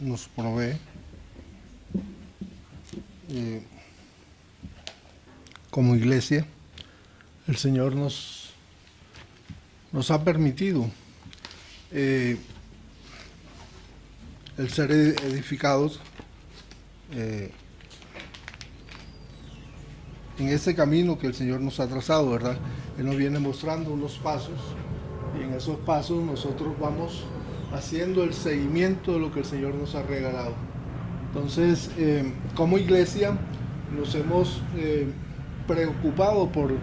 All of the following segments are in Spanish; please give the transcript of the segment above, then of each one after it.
nos provee. Como iglesia, el Señor nos ha permitido el ser edificados en ese camino que el Señor nos ha trazado, ¿verdad? Él nos viene mostrando unos pasos y en esos pasos nosotros vamos haciendo el seguimiento de lo que el Señor nos ha regalado. Entonces, como iglesia nos hemos preocupado por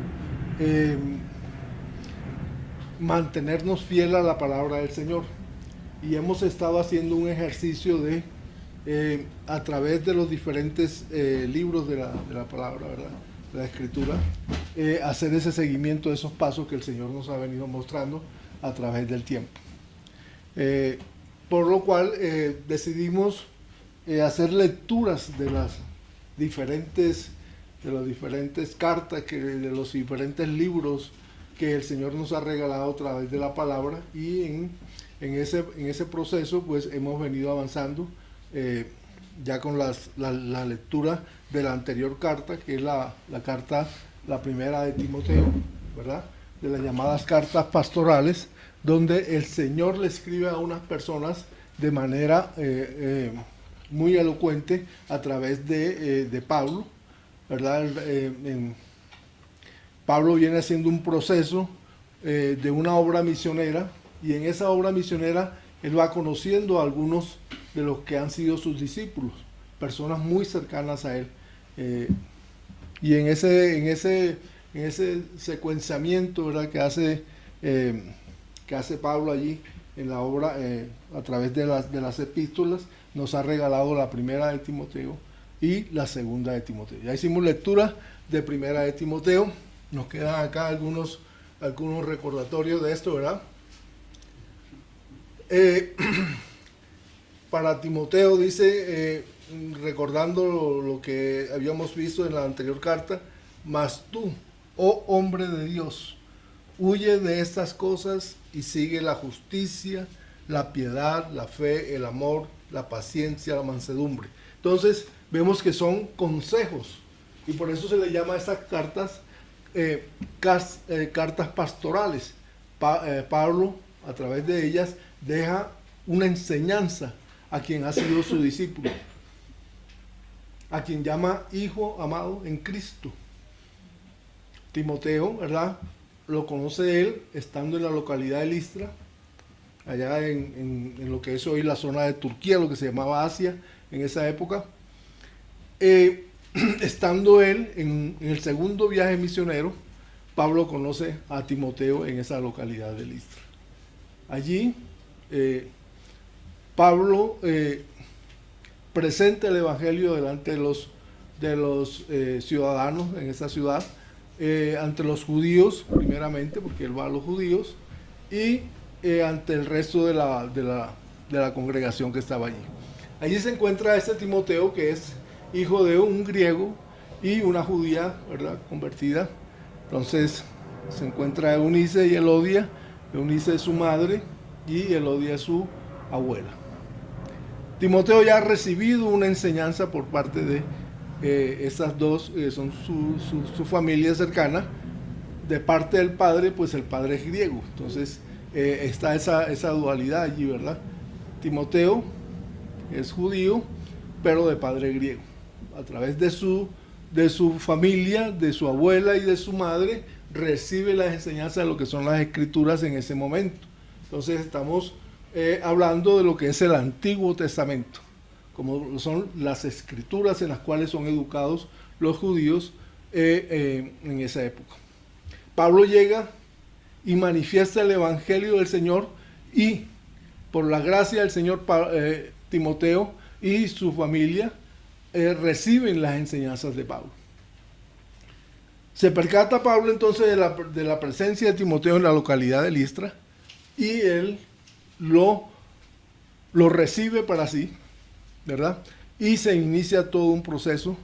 mantenernos fiel a la palabra del Señor y hemos estado haciendo un ejercicio de a través de los diferentes libros de la palabra, ¿verdad?, de la escritura, hacer ese seguimiento de esos pasos que el Señor nos ha venido mostrando a través del tiempo, por lo cual decidimos hacer lecturas de las diferentes cartas, de los diferentes libros que el Señor nos ha regalado a través de la palabra, y en ese proceso pues hemos venido avanzando ya con la lectura de la anterior carta, que es la primera de Timoteo, ¿verdad?, de las llamadas cartas pastorales, donde el Señor le escribe a unas personas de manera muy elocuente a través de Pablo, ¿verdad? Pablo viene haciendo un proceso de una obra misionera, y en esa obra misionera él va conociendo a algunos de los que han sido sus discípulos, personas muy cercanas a él, y en ese secuenciamiento, ¿verdad?, que hace Pablo allí en la obra, a través de las epístolas, nos ha regalado la primera de Timoteo y la segunda de Timoteo. Ya hicimos lectura de primera de Timoteo, nos quedan acá algunos recordatorios de esto, ¿verdad? Para Timoteo dice, recordando lo que habíamos visto en la anterior carta: mas tú, oh hombre de Dios, huye de estas cosas y sigue la justicia, la piedad, la fe, el amor, la paciencia, la mansedumbre. Entonces vemos que son consejos, y por eso se le llama a estas cartas cartas pastorales. Pablo, a través de ellas, deja una enseñanza a quien ha sido su discípulo, a quien llama hijo amado en Cristo. Timoteo, ¿verdad?, lo conoce él estando en la localidad de Listra, allá en lo que es hoy la zona de Turquía, lo que se llamaba Asia en esa época. Estando él en el segundo viaje misionero, Pablo conoce a Timoteo en esa localidad de Listra. Allí Pablo presenta el evangelio delante de los ciudadanos en esa ciudad, ante los judíos primeramente, porque él va a los judíos, y ante el resto de la congregación que estaba allí. Allí se encuentra este Timoteo, que es hijo de un griego y una judía, ¿verdad?, convertida. Entonces se encuentra Eunice y Elodia. Eunice es su madre y Elodia es su abuela. Timoteo ya ha recibido una enseñanza por parte de estas dos, son su familia cercana. De parte del padre, pues el padre es griego. Entonces está esa dualidad allí, ¿verdad? Timoteo es judío, pero de padre griego. A través de su familia, de su abuela y de su madre, recibe las enseñanzas de lo que son las escrituras en ese momento. Entonces estamos hablando de lo que es el Antiguo Testamento, como son las escrituras en las cuales son educados los judíos en esa época. Pablo llega y manifiesta el evangelio del Señor, y por la gracia del Señor, Timoteo y su familia reciben las enseñanzas de Pablo. Se percata Pablo entonces de la presencia de Timoteo en la localidad de Listra, y él lo recibe para sí, ¿verdad? Y se inicia todo un proceso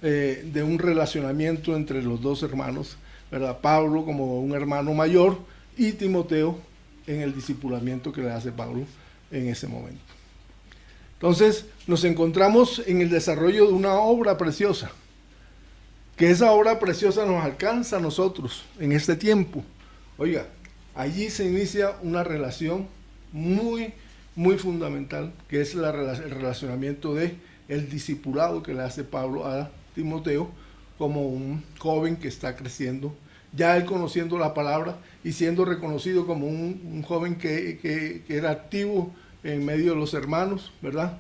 de un relacionamiento entre los dos hermanos, ¿verdad? Pablo como un hermano mayor y Timoteo en el discipulamiento que le hace Pablo en ese momento. Entonces nos encontramos en el desarrollo de una obra preciosa, que esa obra preciosa nos alcanza a nosotros en este tiempo. Oiga, allí se inicia una relación muy, muy fundamental, que es el relacionamiento de el discipulado que le hace Pablo a Timoteo como un joven que está creciendo, ya él conociendo la palabra y siendo reconocido como un joven que era activo en medio de los hermanos, ¿verdad?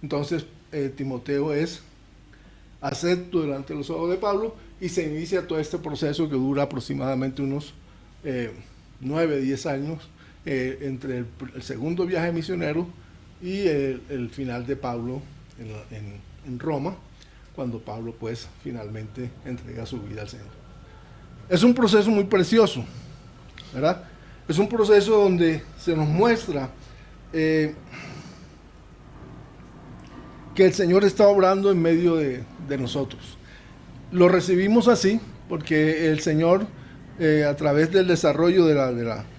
Entonces Timoteo es acepto delante de los ojos de Pablo y se inicia todo este proceso que dura aproximadamente unos 9, 10 años entre el segundo viaje misionero y el final de Pablo en Roma, cuando Pablo pues finalmente entrega su vida al Señor. Es un proceso muy precioso, ¿verdad? Es un proceso donde se nos muestra que el Señor está obrando en medio de nosotros. Lo recibimos así porque el Señor, a través del desarrollo de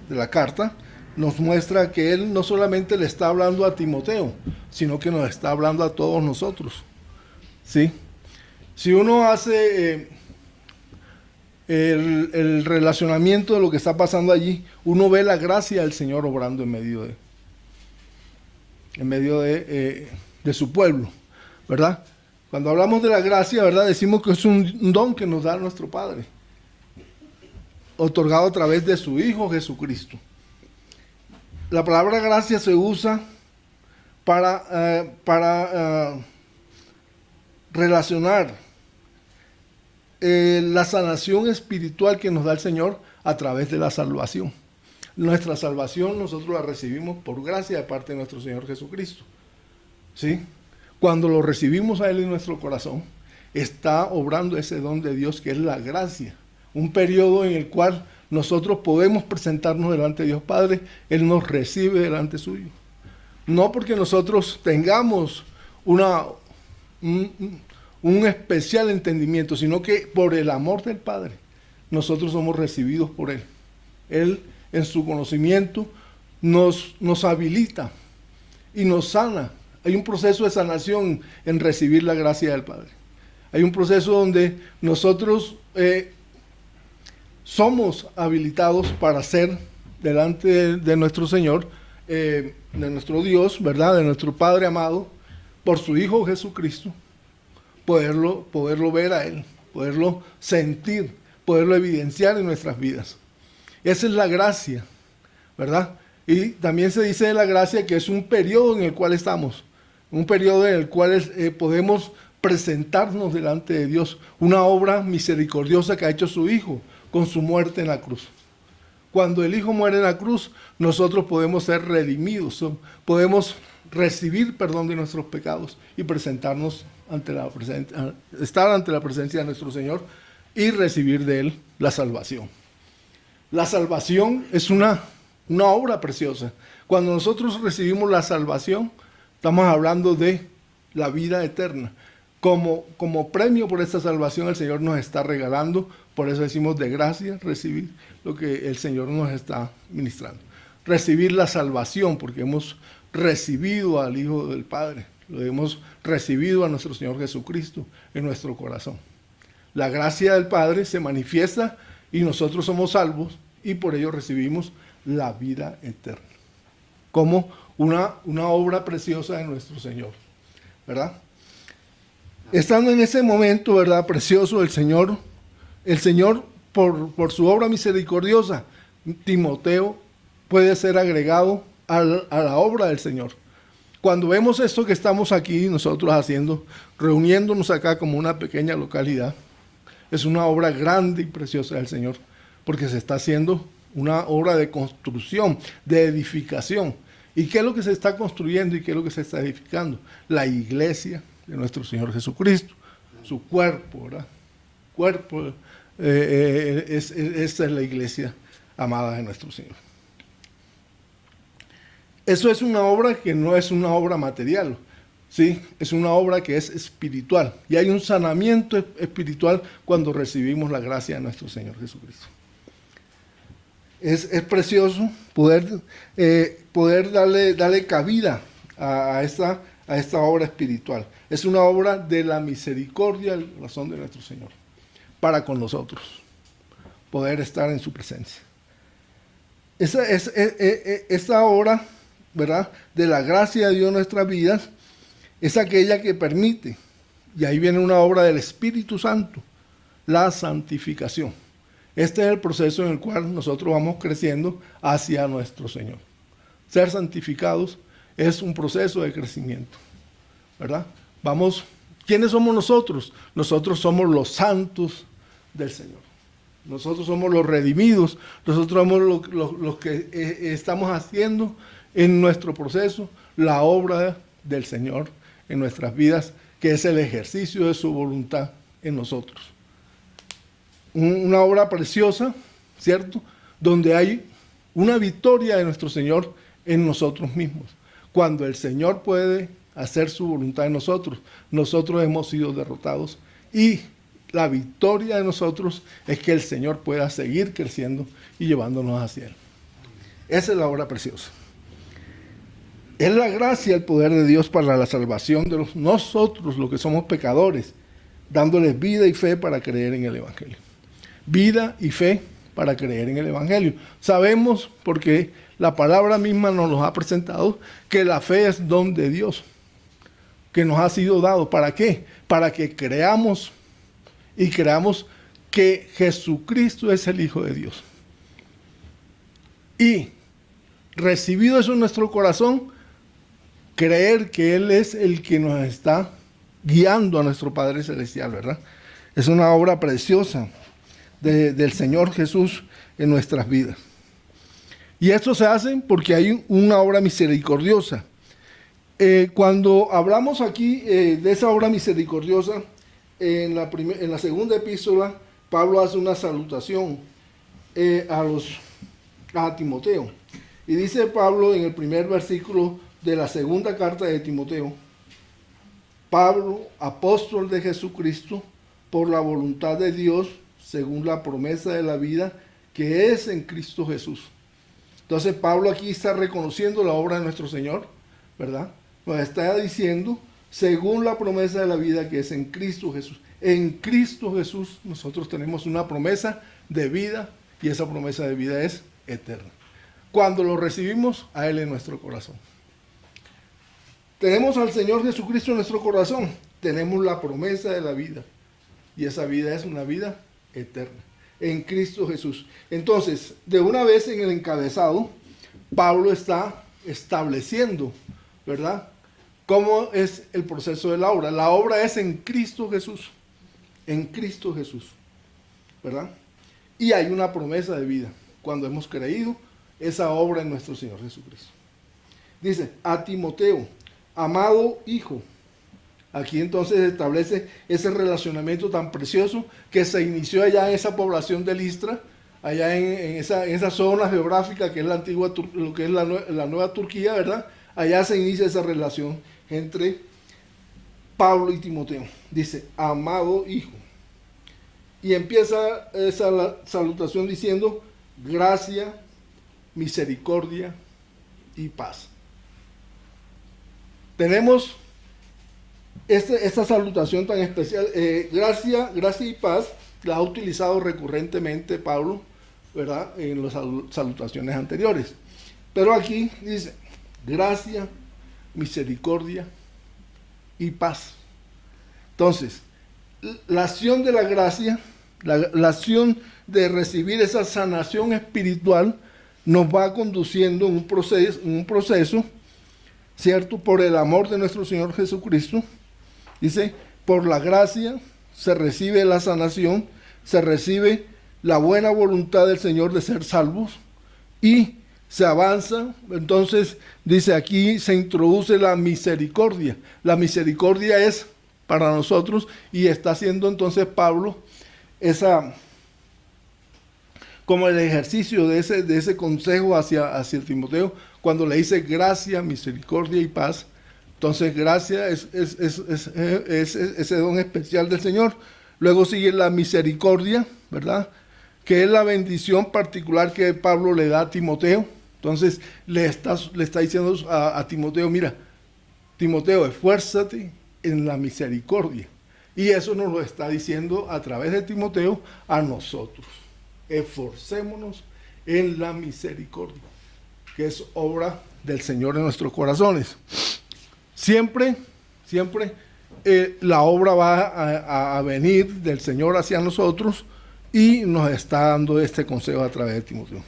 la carta, nos muestra que Él no solamente le está hablando a Timoteo, sino que nos está hablando a todos nosotros, ¿sí? Si uno hace el relacionamiento de lo que está pasando allí, uno ve la gracia del Señor obrando en medio de su pueblo, ¿verdad? Cuando hablamos de la gracia, ¿verdad? Decimos que es un don que nos da nuestro Padre, otorgado a través de su Hijo Jesucristo. La palabra gracia se usa para relacionar la sanación espiritual que nos da el Señor a través de la salvación. Nuestra salvación nosotros la recibimos por gracia de parte de nuestro Señor Jesucristo, ¿sí? Cuando lo recibimos a Él en nuestro corazón, está obrando ese don de Dios que es la gracia, un periodo en el cual nosotros podemos presentarnos delante de Dios Padre. Él nos recibe delante suyo. No porque nosotros tengamos un especial entendimiento, sino que por el amor del Padre nosotros somos recibidos por Él. Él en su conocimiento nos habilita y nos sana. Hay un proceso de sanación en recibir la gracia del Padre. Hay un proceso donde nosotros somos habilitados para ser delante de nuestro Señor, de nuestro Dios, ¿verdad? De nuestro Padre amado, por su Hijo Jesucristo, poderlo ver a Él, poderlo sentir, poderlo evidenciar en nuestras vidas. Esa es la gracia, ¿verdad? Y también se dice de la gracia que es un periodo en el cual estamos, un periodo en el cual podemos presentarnos delante de Dios, una obra misericordiosa que ha hecho su Hijo con su muerte en la cruz. Cuando el Hijo muere en la cruz, nosotros podemos ser redimidos, podemos recibir perdón de nuestros pecados y presentarnos estar ante la presencia de nuestro Señor y recibir de Él la salvación. La salvación es una obra preciosa. Cuando nosotros recibimos la salvación, estamos hablando de la vida eterna. Como premio por esta salvación, el Señor nos está regalando, por eso decimos de gracia, recibir lo que el Señor nos está ministrando. Recibir la salvación, porque hemos recibido al Hijo del Padre, lo hemos recibido a nuestro Señor Jesucristo en nuestro corazón. La gracia del Padre se manifiesta y nosotros somos salvos y por ello recibimos la vida eterna, como una obra preciosa de nuestro Señor, ¿verdad? Estando en ese momento, ¿verdad?, precioso, el Señor por su obra misericordiosa, Timoteo puede ser agregado a la obra del Señor. Cuando vemos esto que estamos aquí nosotros haciendo, reuniéndonos acá como una pequeña localidad, es una obra grande y preciosa del Señor, porque se está haciendo una obra de construcción, de edificación. ¿Y qué es lo que se está construyendo y qué es lo que se está edificando? La iglesia de nuestro Señor Jesucristo, su cuerpo, ¿verdad? Cuerpo, esta es la iglesia amada de nuestro Señor. Eso es una obra que no es una obra material, ¿sí? Es una obra que es espiritual. Y hay un sanamiento espiritual cuando recibimos la gracia de nuestro Señor Jesucristo. Es precioso poder darle cabida a a esta obra espiritual. Es una obra de la misericordia del corazón de nuestro Señor para con nosotros, poder estar en su presencia. Esta obra, ¿verdad?, de la gracia de Dios en nuestras vidas es aquella que permite, y ahí viene una obra del Espíritu Santo, la santificación. Este es el proceso en el cual nosotros vamos creciendo hacia nuestro Señor. Ser santificados es un proceso de crecimiento, ¿verdad? ¿Quiénes somos nosotros? Nosotros somos los santos del Señor. Nosotros somos los redimidos, nosotros somos los que estamos haciendo en nuestro proceso la obra del Señor en nuestras vidas, que es el ejercicio de su voluntad en nosotros. Una obra preciosa, ¿cierto?, donde hay una victoria de nuestro Señor en nosotros mismos. Cuando el Señor puede hacer su voluntad en nosotros, nosotros hemos sido derrotados, y la victoria de nosotros es que el Señor pueda seguir creciendo y llevándonos hacia Él. Esa es la obra preciosa. Es la gracia, el poder de Dios para la salvación de nosotros, los que somos pecadores, dándoles vida y fe para creer en el Evangelio. Vida y fe para creer en el Evangelio. Sabemos, porque la palabra misma nos lo ha presentado, que la fe es don de Dios, que nos ha sido dado. ¿Para qué? Para que creamos y creamos que Jesucristo es el Hijo de Dios. Y recibido eso en nuestro corazón, creer que Él es el que nos está guiando a nuestro Padre Celestial, ¿verdad? Es una obra preciosa del Señor Jesús en nuestras vidas. Y esto se hace porque hay una obra misericordiosa. Cuando hablamos aquí de esa obra misericordiosa, en la segunda epístola, Pablo hace una salutación a Timoteo. Y dice Pablo en el primer versículo de la segunda carta de Timoteo: Pablo, apóstol de Jesucristo, por la voluntad de Dios, según la promesa de la vida que es en Cristo Jesús. Entonces Pablo aquí está reconociendo la obra de nuestro Señor, ¿verdad? Nos está diciendo, según la promesa de la vida que es en Cristo Jesús. En Cristo Jesús nosotros tenemos una promesa de vida, y esa promesa de vida es eterna. Cuando lo recibimos a Él en nuestro corazón. Tenemos al Señor Jesucristo en nuestro corazón, tenemos la promesa de la vida, y esa vida es una vida eterna, en Cristo Jesús. Entonces, de una vez en el encabezado, Pablo está estableciendo, ¿verdad?, cómo es el proceso de la obra. La obra es en Cristo Jesús, ¿verdad? Y hay una promesa de vida cuando hemos creído esa obra en nuestro Señor Jesucristo. Dice, a Timoteo, amado hijo. Aquí entonces establece ese relacionamiento tan precioso que se inició allá en esa población de Listra, allá en esa zona geográfica que es la antigua, lo que es la nueva Turquía, ¿verdad? Allá se inicia esa relación entre Pablo y Timoteo. Dice, amado hijo. Y empieza esa salutación diciendo, gracia, misericordia y paz. Tenemos esta salutación tan especial, gracia y paz, la ha utilizado recurrentemente Pablo, ¿verdad?, en las salutaciones anteriores. Pero aquí dice, gracia, misericordia y paz. Entonces, la acción de la gracia, la acción de recibir esa sanación espiritual, nos va conduciendo en un proceso, ¿cierto?, por el amor de nuestro Señor Jesucristo. Dice, por la gracia se recibe la sanación, se recibe la buena voluntad del Señor de ser salvos y se avanza. Entonces, dice aquí, se introduce la misericordia. La misericordia es para nosotros y está haciendo entonces Pablo como el ejercicio de ese consejo hacia Timoteo, cuando le dice gracia, misericordia y paz. Entonces, gracia es ese don especial del Señor. Luego sigue la misericordia, ¿verdad?, que es la bendición particular que Pablo le da a Timoteo. Entonces, le está diciendo a Timoteo, mira, Timoteo, esfuérzate en la misericordia. Y eso nos lo está diciendo a través de Timoteo a nosotros. Esforcémonos en la misericordia, que es obra del Señor en nuestros corazones. Siempre la obra va a venir del Señor hacia nosotros y nos está dando este consejo a través de Timoteo.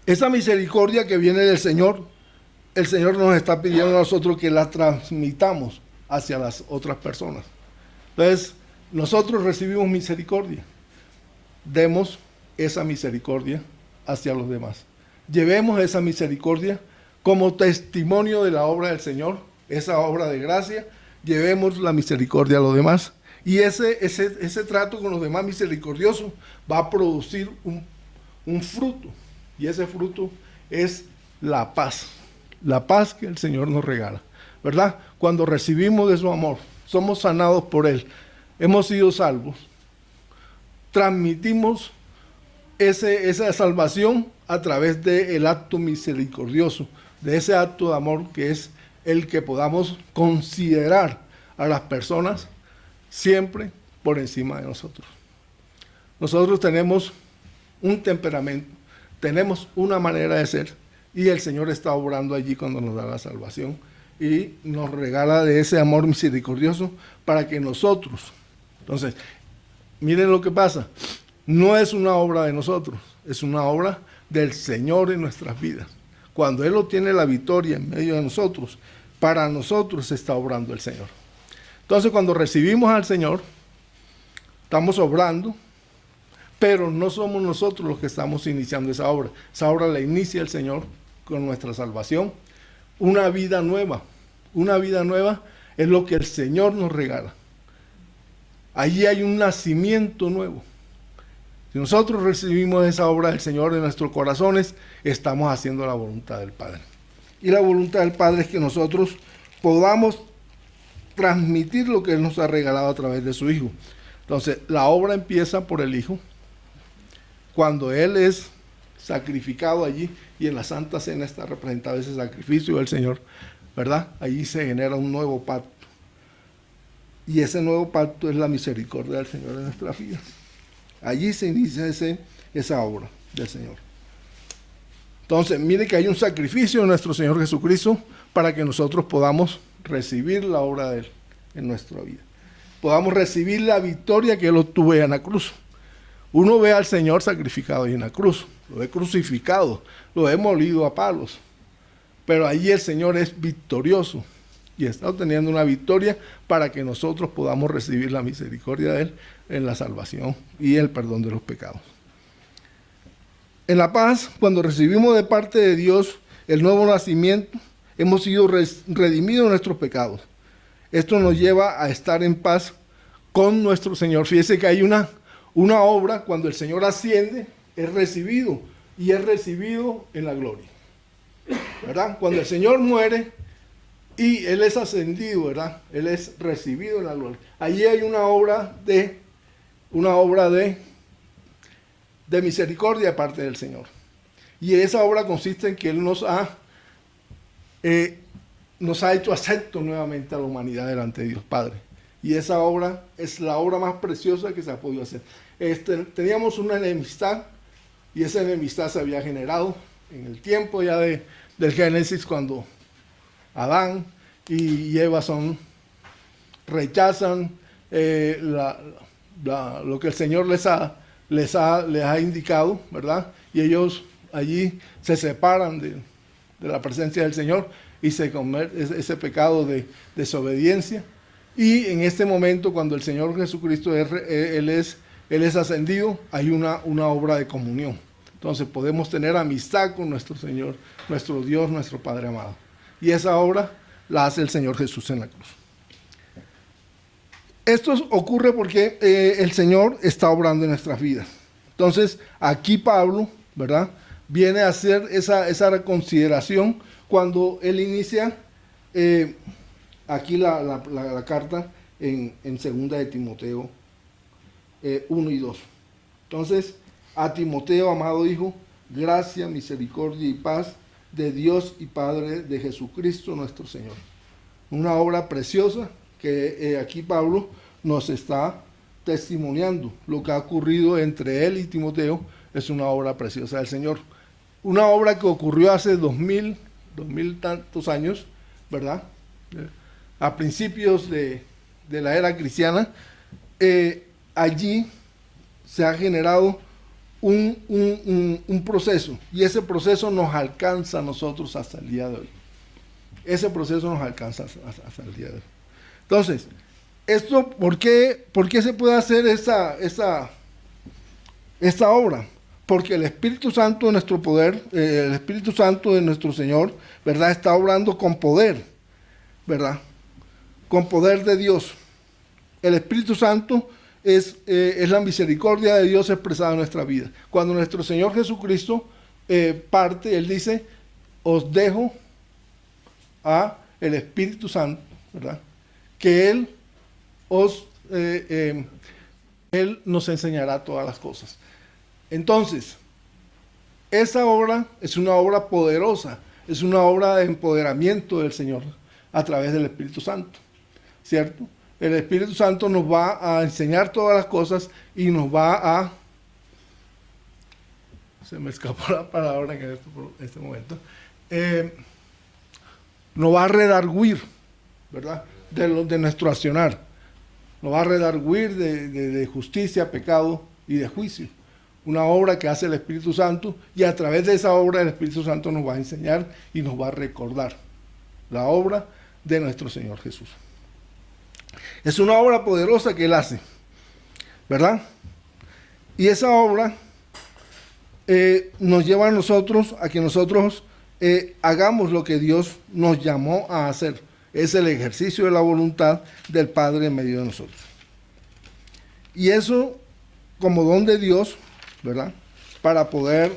Esa misericordia que viene del Señor, el Señor nos está pidiendo a nosotros que la transmitamos hacia las otras personas. Entonces, nosotros recibimos misericordia. Demos esa misericordia hacia los demás. Llevemos esa misericordia como testimonio de la obra del Señor, esa obra de gracia. Llevemos la misericordia a los demás. Y ese trato con los demás misericordioso va a producir un fruto. Y ese fruto es la paz. La paz que el Señor nos regala, ¿verdad? Cuando recibimos de su amor, somos sanados por Él, hemos sido salvos, transmitimos esa salvación a través del acto misericordioso, de ese acto de amor que es el que podamos considerar a las personas siempre por encima de nosotros. Nosotros tenemos un temperamento, tenemos una manera de ser, y el Señor está obrando allí cuando nos da la salvación y nos regala de ese amor misericordioso para que nosotros, entonces, miren lo que pasa, no es una obra de nosotros, es una obra del Señor en nuestras vidas. Cuando Él obtiene la victoria en medio de nosotros, para nosotros está obrando el Señor. Entonces, cuando recibimos al Señor, estamos obrando, pero no somos nosotros los que estamos iniciando esa obra. Esa obra la inicia el Señor con nuestra salvación. Una vida nueva es lo que el Señor nos regala. Allí hay un nacimiento nuevo. Si nosotros recibimos esa obra del Señor en nuestros corazones, estamos haciendo la voluntad del Padre. Y la voluntad del Padre es que nosotros podamos transmitir lo que Él nos ha regalado a través de su Hijo. Entonces, la obra empieza por el Hijo, cuando Él es sacrificado allí, y en la Santa Cena está representado ese sacrificio del Señor, ¿verdad? Allí se genera un nuevo pacto. Y ese nuevo pacto es la misericordia del Señor en nuestras vidas. Allí se inicia esa obra del Señor. Entonces, mire que hay un sacrificio de nuestro Señor Jesucristo para que nosotros podamos recibir la obra de Él en nuestra vida. Podamos recibir la victoria que Él obtuvo en la cruz. Uno ve al Señor sacrificado en la cruz, lo ve crucificado, lo ve molido a palos, pero allí el Señor es victorioso y está obteniendo una victoria para que nosotros podamos recibir la misericordia de Él en la salvación y el perdón de los pecados. En la paz, cuando recibimos de parte de Dios el nuevo nacimiento, hemos sido redimidos de nuestros pecados. Esto nos lleva a estar en paz con nuestro Señor. Fíjese que hay una obra, cuando el Señor asciende, es recibido, y es recibido en la gloria, ¿verdad? Cuando el Señor muere y Él es ascendido, ¿verdad? Él es recibido en la gloria. Allí hay una obra de misericordia de parte del Señor. Y esa obra consiste en que Él nos ha hecho acepto nuevamente a la humanidad delante de Dios Padre. Y esa obra es la obra más preciosa que se ha podido hacer. Teníamos una enemistad, y esa enemistad se había generado en el tiempo ya del Génesis, cuando Adán y Eva rechazan lo que el Señor les ha indicado, ¿verdad? Y ellos allí se separan de la presencia del Señor y se comete ese pecado de desobediencia. Y en este momento, cuando el Señor Jesucristo Él es ascendido, hay una obra de comunión. Entonces podemos tener amistad con nuestro Señor, nuestro Dios, nuestro Padre amado. Y esa obra la hace el Señor Jesús en la cruz. Esto ocurre porque el Señor está obrando en nuestras vidas. Entonces, aquí Pablo, ¿verdad?, viene a hacer esa consideración cuando él inicia aquí la carta en 2 de Timoteo 1 y 2. Entonces, a Timoteo, amado hijo, gracia, misericordia y paz de Dios y Padre de Jesucristo nuestro Señor. Una obra preciosa que aquí Pablo nos está testimoniando. Lo que ha ocurrido entre él y Timoteo es una obra preciosa del Señor. Una obra que ocurrió hace 2000 tantos años, ¿verdad? A principios de la era cristiana. Allí se ha generado un proceso, y ese proceso nos alcanza a nosotros hasta el día de hoy. Ese proceso nos alcanza hasta el día de hoy. Entonces, esto, ¿por qué se puede hacer esta obra? Porque el Espíritu Santo de nuestro poder, el Espíritu Santo de nuestro Señor, ¿verdad?, está obrando con poder, ¿verdad?, con poder de Dios. El Espíritu Santo es la misericordia de Dios expresada en nuestra vida. Cuando nuestro Señor Jesucristo parte, Él dice, os dejo a el Espíritu Santo, ¿verdad?, que Él nos enseñará todas las cosas. Entonces, esa obra es una obra poderosa, es una obra de empoderamiento del Señor a través del Espíritu Santo, ¿cierto? El Espíritu Santo nos va a enseñar todas las cosas y nos va a... Se me escapó la palabra en este momento. Nos va a redarguir, ¿verdad?, de nuestro accionar. Nos va a redarguir de justicia, pecado y de juicio. Una obra que hace el Espíritu Santo, y a través de esa obra el Espíritu Santo nos va a enseñar y nos va a recordar la obra de nuestro Señor Jesús. Es una obra poderosa que Él hace, ¿verdad? Y esa obra nos lleva a nosotros, a que nosotros hagamos lo que Dios nos llamó a hacer. Es el ejercicio de la voluntad del Padre en medio de nosotros. Y eso, como don de Dios, ¿verdad?, para poder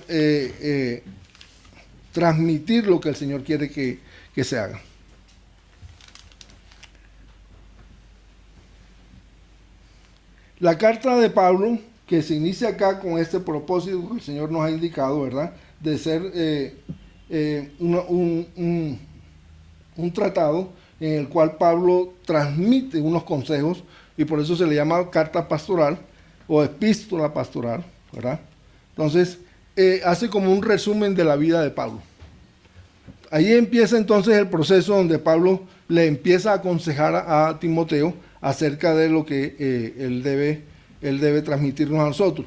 transmitir lo que el Señor quiere que se haga. La carta de Pablo, que se inicia acá con este propósito que el Señor nos ha indicado, ¿verdad?, de ser un tratado en el cual Pablo transmite unos consejos, y por eso se le llama carta pastoral o epístola pastoral, ¿verdad? Entonces, hace como un resumen de la vida de Pablo. Ahí empieza entonces el proceso donde Pablo le empieza a aconsejar a Timoteo acerca de lo que él debe transmitirnos a nosotros.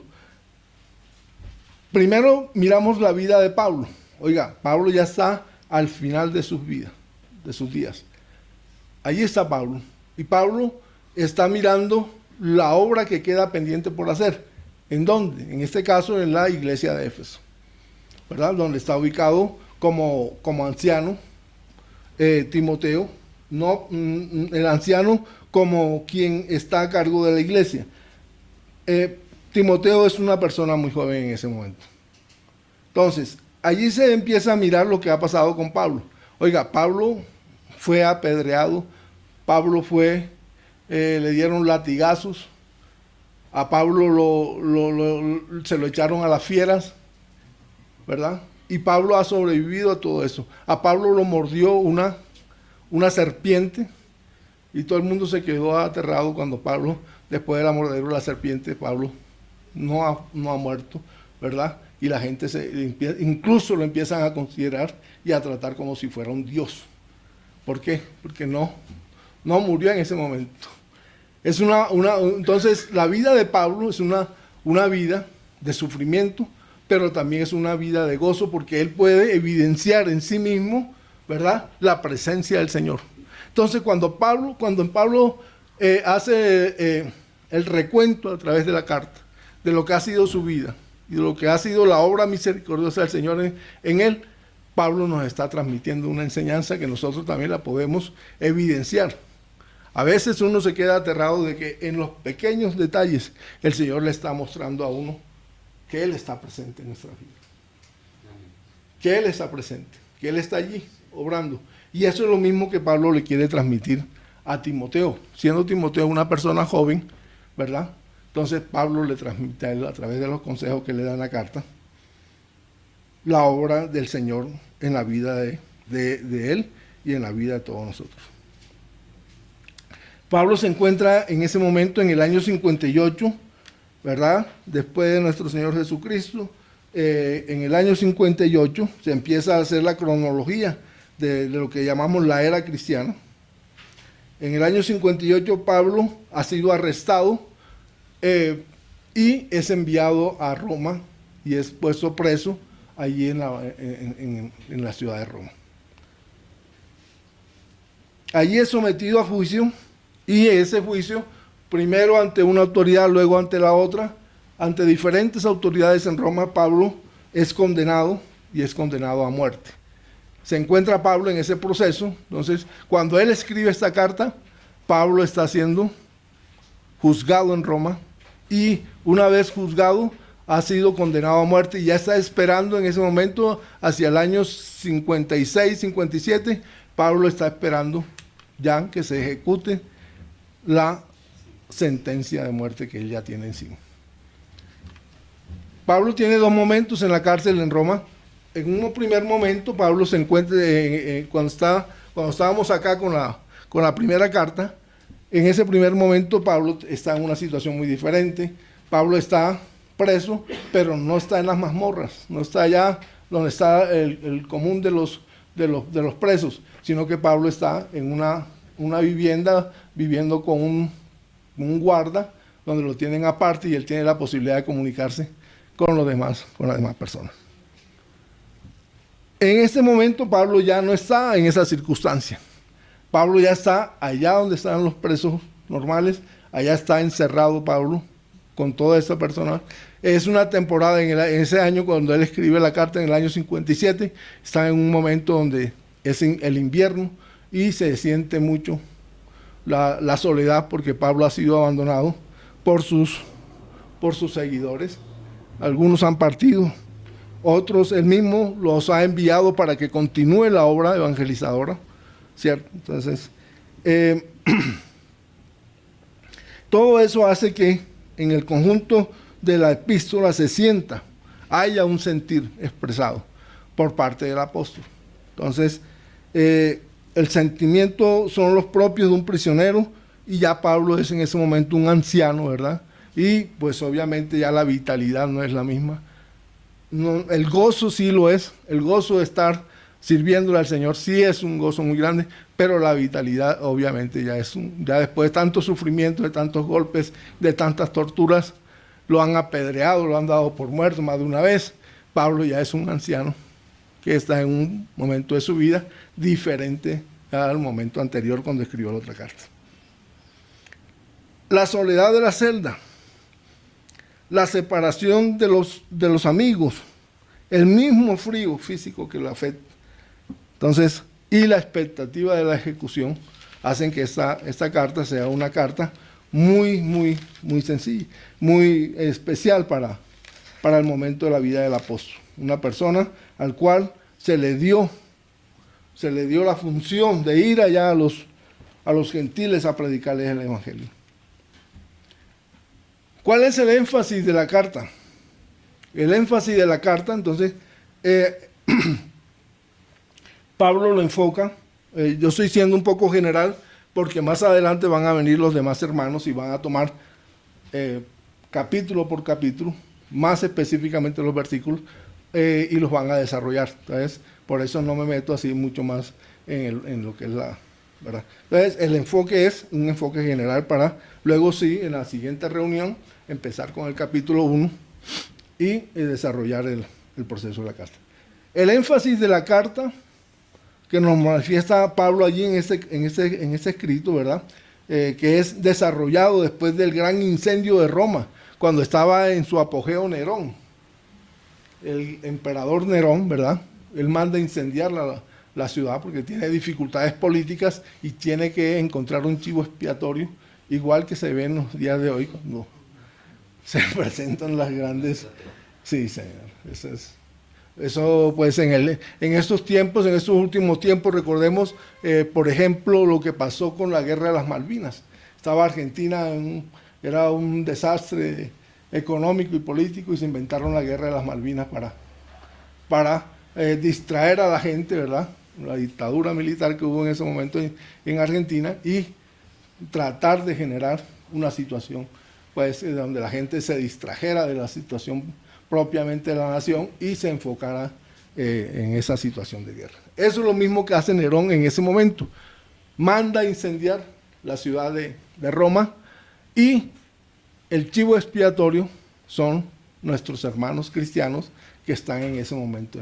Primero miramos la vida de Pablo. Oiga, Pablo ya está al final de sus vidas, de sus días. Ahí está Pablo. Y Pablo está mirando la obra que queda pendiente por hacer. ¿En dónde? En este caso, en la iglesia de Éfeso, ¿verdad?, donde está ubicado como anciano Timoteo, no el anciano como quien está a cargo de la iglesia. Timoteo es una persona muy joven en ese momento. Entonces, allí se empieza a mirar lo que ha pasado con Pablo. Oiga, Pablo fue apedreado, Pablo le dieron latigazos, a Pablo se lo echaron a las fieras, ¿verdad? Y Pablo ha sobrevivido a todo eso. A Pablo lo mordió una serpiente, y todo el mundo se quedó aterrado cuando Pablo, después de la mordedura de la serpiente, Pablo no ha muerto, ¿verdad? Y la gente incluso lo empiezan a considerar y a tratar como si fuera un dios. ¿Por qué? Porque no murió en ese momento. Entonces, la vida de Pablo es una vida de sufrimiento, pero también es una vida de gozo, porque él puede evidenciar en sí mismo, ¿verdad?, la presencia del Señor. Entonces, cuando Pablo hace el recuento a través de la carta de lo que ha sido su vida y de lo que ha sido la obra misericordiosa del Señor en él, Pablo nos está transmitiendo una enseñanza que nosotros también la podemos evidenciar. A veces uno se queda aterrado de que en los pequeños detalles el Señor le está mostrando a uno que Él está presente en nuestra vida. Que Él está presente, que Él está allí obrando. Y eso es lo mismo que Pablo le quiere transmitir a Timoteo. Siendo Timoteo una persona joven, ¿verdad? Entonces Pablo le transmite a él a través de los consejos que le da en la carta. la obra del Señor en la vida de él y en la vida de todos nosotros. Pablo se encuentra en ese momento en el año 58, ¿verdad? Después de nuestro Señor Jesucristo, en el año 58 se empieza a hacer la cronología de lo que llamamos la era cristiana. En el año 58 Pablo ha sido arrestado y es enviado a Roma y es puesto preso allí en la ciudad de Roma. Allí es sometido a juicio y ese juicio, primero ante una autoridad, luego ante la otra, ante diferentes autoridades en Roma, Pablo es condenado y es condenado a muerte. Se encuentra Pablo en ese proceso. Entonces, cuando él escribe esta carta, Pablo está siendo juzgado en Roma y una vez juzgado ha sido condenado a muerte y ya está esperando en ese momento, hacia el año 56, 57, Pablo está esperando ya que se ejecute la sentencia de muerte que él ya tiene encima. Pablo tiene dos momentos en la cárcel en Roma. En un primer momento, Pablo se encuentra, cuando estábamos acá con la primera carta, en ese primer momento Pablo está en una situación muy diferente. Pablo está preso, pero no está en las mazmorras, no está allá donde está el común de los presos, sino que Pablo está en una vivienda viviendo con un guarda, donde lo tienen aparte y él tiene la posibilidad de comunicarse con las demás personas. En este momento Pablo ya no está en esa circunstancia. Pablo ya está allá donde están los presos normales, allá está encerrado Pablo con toda esta persona. Es una temporada en ese año, cuando él escribe la carta en el año 57, está en un momento donde es el invierno y se siente mucho la soledad porque Pablo ha sido abandonado por sus seguidores. Algunos han partido, otros él mismo los ha enviado para que continúe la obra evangelizadora, ¿cierto? Entonces, todo eso hace que en el conjunto de la epístola se sienta, haya un sentir expresado por parte del apóstol. Entonces, el sentimiento son los propios de un prisionero y ya Pablo es en ese momento un anciano, ¿verdad? Y pues obviamente ya la vitalidad no es la misma. No, el gozo sí lo es, el gozo de estar sirviéndole al Señor sí es un gozo muy grande, pero la vitalidad obviamente ya después de tanto sufrimiento, de tantos golpes, de tantas torturas, lo han apedreado, lo han dado por muerto más de una vez. Pablo ya es un anciano que está en un momento de su vida diferente al momento anterior cuando escribió la otra carta. La soledad de la celda, la separación de los amigos, el mismo frío físico que lo afecta. Entonces, y la expectativa de la ejecución hacen que esta carta sea una carta muy, muy, muy sencilla, muy especial para el momento de la vida del apóstol. Una persona al cual se le dio la función de ir allá a los gentiles a predicarles el evangelio. ¿Cuál es el énfasis de la carta? El énfasis de la carta, entonces, Pablo lo enfoca, yo estoy siendo un poco general, porque más adelante van a venir los demás hermanos y van a tomar capítulo por capítulo, más específicamente los versículos, y los van a desarrollar. Entonces, por eso no me meto así mucho más en lo que es la verdad. Entonces, el enfoque es un enfoque general para luego sí, en la siguiente reunión, empezar con el capítulo 1 y desarrollar el proceso de la carta. El énfasis de la carta que nos manifiesta Pablo allí en ese escrito, ¿verdad? Que es desarrollado después del gran incendio de Roma, cuando estaba en su apogeo Nerón. El emperador Nerón, ¿verdad? Él manda incendiar la ciudad porque tiene dificultades políticas y tiene que encontrar un chivo expiatorio, igual que se ve en los días de hoy cuando se presentan las grandes... Sí, señor. Eso pues en estos tiempos, en estos últimos tiempos, recordemos, por ejemplo, lo que pasó con la Guerra de las Malvinas. Estaba Argentina, era un desastre económico y político y se inventaron la Guerra de las Malvinas para distraer a la gente, ¿verdad? La dictadura militar que hubo en ese momento en Argentina, y tratar de generar una situación pues donde la gente se distrajera de la situación propiamente de la nación y se enfocara en esa situación de guerra. Eso es lo mismo que hace Nerón en ese momento. Manda a incendiar la ciudad de Roma, y el chivo expiatorio son nuestros hermanos cristianos que están en ese momento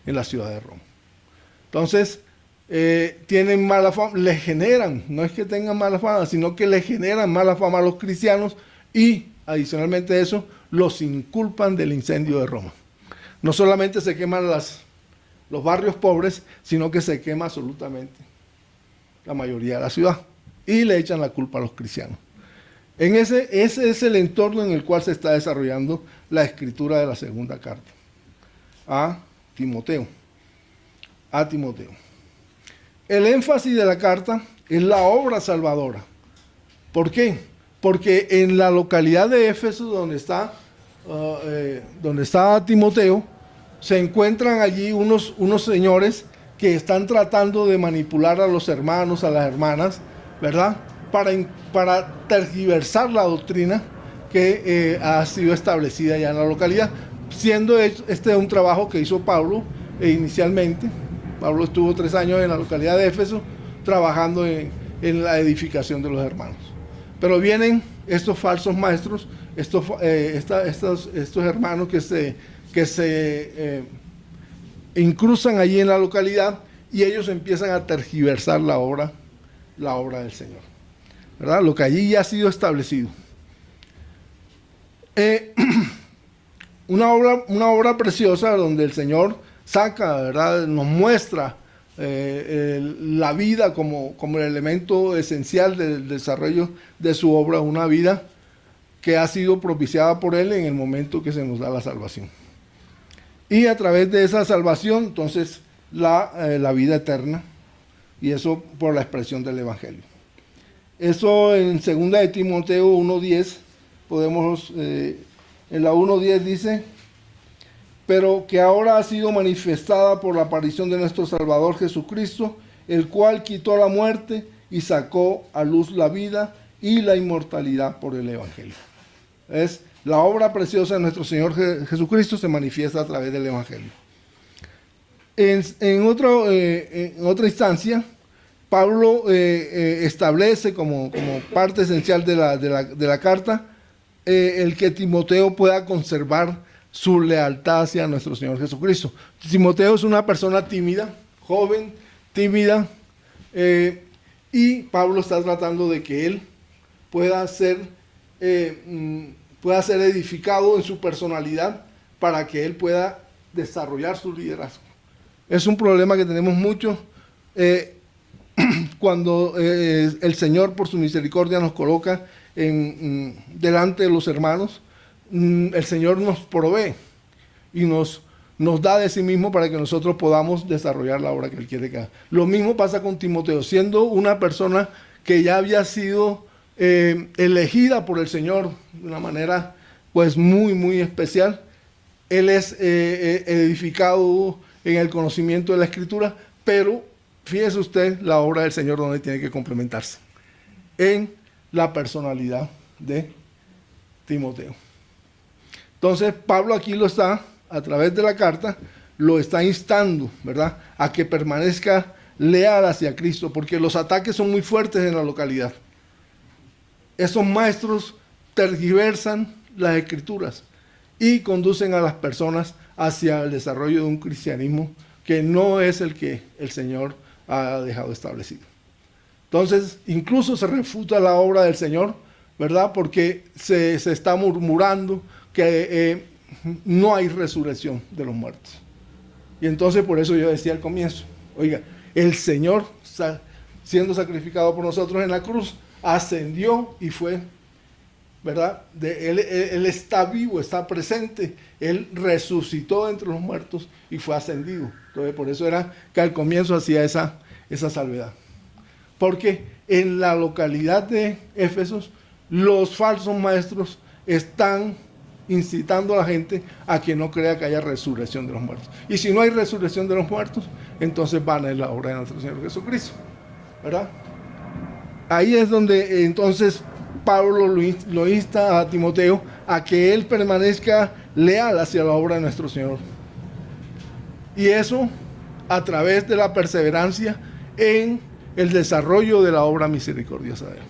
en la ciudad de Roma. Entonces, tienen mala fama, le generan, no es que tengan mala fama, sino que le generan mala fama a los cristianos, y adicionalmente a eso, los inculpan del incendio de Roma. No solamente se queman los barrios pobres, sino que se quema absolutamente la mayoría de la ciudad, y le echan la culpa a los cristianos. Ese es el entorno en el cual se está desarrollando la escritura de la segunda carta a Timoteo. El énfasis de la carta es la obra salvadora. ¿Por qué? Porque en la localidad de Éfeso, donde está Timoteo, se encuentran allí unos señores que están tratando de manipular a los hermanos, a las hermanas, ¿verdad? Para tergiversar la doctrina que ha sido establecida ya en la localidad, siendo este un trabajo que hizo Pablo inicialmente. Pablo estuvo 3 años en la localidad de Éfeso trabajando en la edificación de los hermanos. Pero vienen estos falsos maestros, estos hermanos que se incrustan allí en la localidad, y ellos empiezan a tergiversar la obra del Señor, ¿verdad? Lo que allí ya ha sido establecido. Una obra preciosa donde el Señor saca, ¿verdad? Nos muestra la vida como el elemento esencial del desarrollo de su obra, una vida que ha sido propiciada por Él en el momento que se nos da la salvación. Y a través de esa salvación, entonces, la vida eterna, y eso por la expresión del Evangelio. Eso en 2 de Timoteo 1:10, podemos, en la 1:10 dice: pero que ahora ha sido manifestada por la aparición de nuestro Salvador Jesucristo, el cual quitó la muerte y sacó a luz la vida y la inmortalidad por el Evangelio. Es la obra preciosa de nuestro Señor Jesucristo, se manifiesta a través del Evangelio. En otra instancia, Pablo establece como parte esencial de la carta el que Timoteo pueda conservar su lealtad hacia nuestro Señor Jesucristo. Timoteo es una persona tímida, joven, tímida, y Pablo está tratando de que él pueda ser edificado en su personalidad para que él pueda desarrollar su liderazgo. Es un problema que tenemos mucho cuando el Señor por su misericordia nos coloca delante de los hermanos. El Señor nos provee y nos da de sí mismo para que nosotros podamos desarrollar la obra que Él quiere que haga. Lo mismo pasa con Timoteo, siendo una persona que ya había sido elegida por el Señor de una manera pues muy, muy especial. Él es edificado en el conocimiento de la Escritura, pero fíjese usted la obra del Señor donde tiene que complementarse, en la personalidad de Timoteo. Entonces Pablo aquí lo está, a través de la carta, lo está instando, ¿verdad?, a que permanezca leal hacia Cristo, porque los ataques son muy fuertes en la localidad. Esos maestros tergiversan las Escrituras y conducen a las personas hacia el desarrollo de un cristianismo que no es el que el Señor ha dejado establecido. Entonces, incluso se refuta la obra del Señor, ¿verdad?, porque se está murmurando que no hay resurrección de los muertos. Y entonces por eso yo decía al comienzo, oiga, el Señor siendo sacrificado por nosotros en la cruz, ascendió y fue, ¿verdad? Él está vivo, está presente, Él resucitó entre los muertos y fue ascendido. Entonces por eso era que al comienzo hacía esa salvedad. Porque en la localidad de Éfeso, los falsos maestros están incitando a la gente a que no crea que haya resurrección de los muertos. Y si no hay resurrección de los muertos, entonces vana es la obra de nuestro Señor Jesucristo, ¿verdad? Ahí es donde entonces Pablo lo insta a Timoteo a que él permanezca leal hacia la obra de nuestro Señor. Y eso a través de la perseverancia en el desarrollo de la obra misericordiosa de él.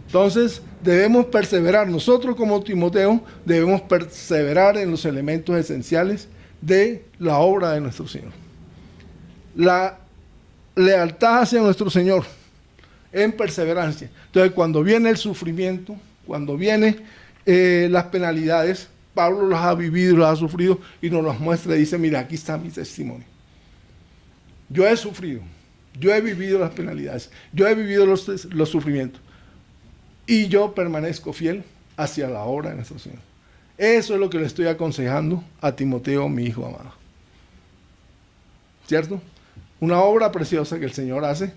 Entonces debemos perseverar, nosotros como Timoteo debemos perseverar en los elementos esenciales de la obra de nuestro Señor. La lealtad hacia nuestro Señor en perseverancia. Entonces cuando viene el sufrimiento, cuando vienen las penalidades, Pablo las ha vivido, las ha sufrido y nos las muestra y dice, mira, aquí está mi testimonio. Yo he sufrido, yo he vivido las penalidades, yo he vivido los sufrimientos y yo permanezco fiel hacia la obra de nuestro Señor. Eso es lo que le estoy aconsejando a Timoteo, mi hijo amado. ¿Cierto? Una obra preciosa que el Señor hace.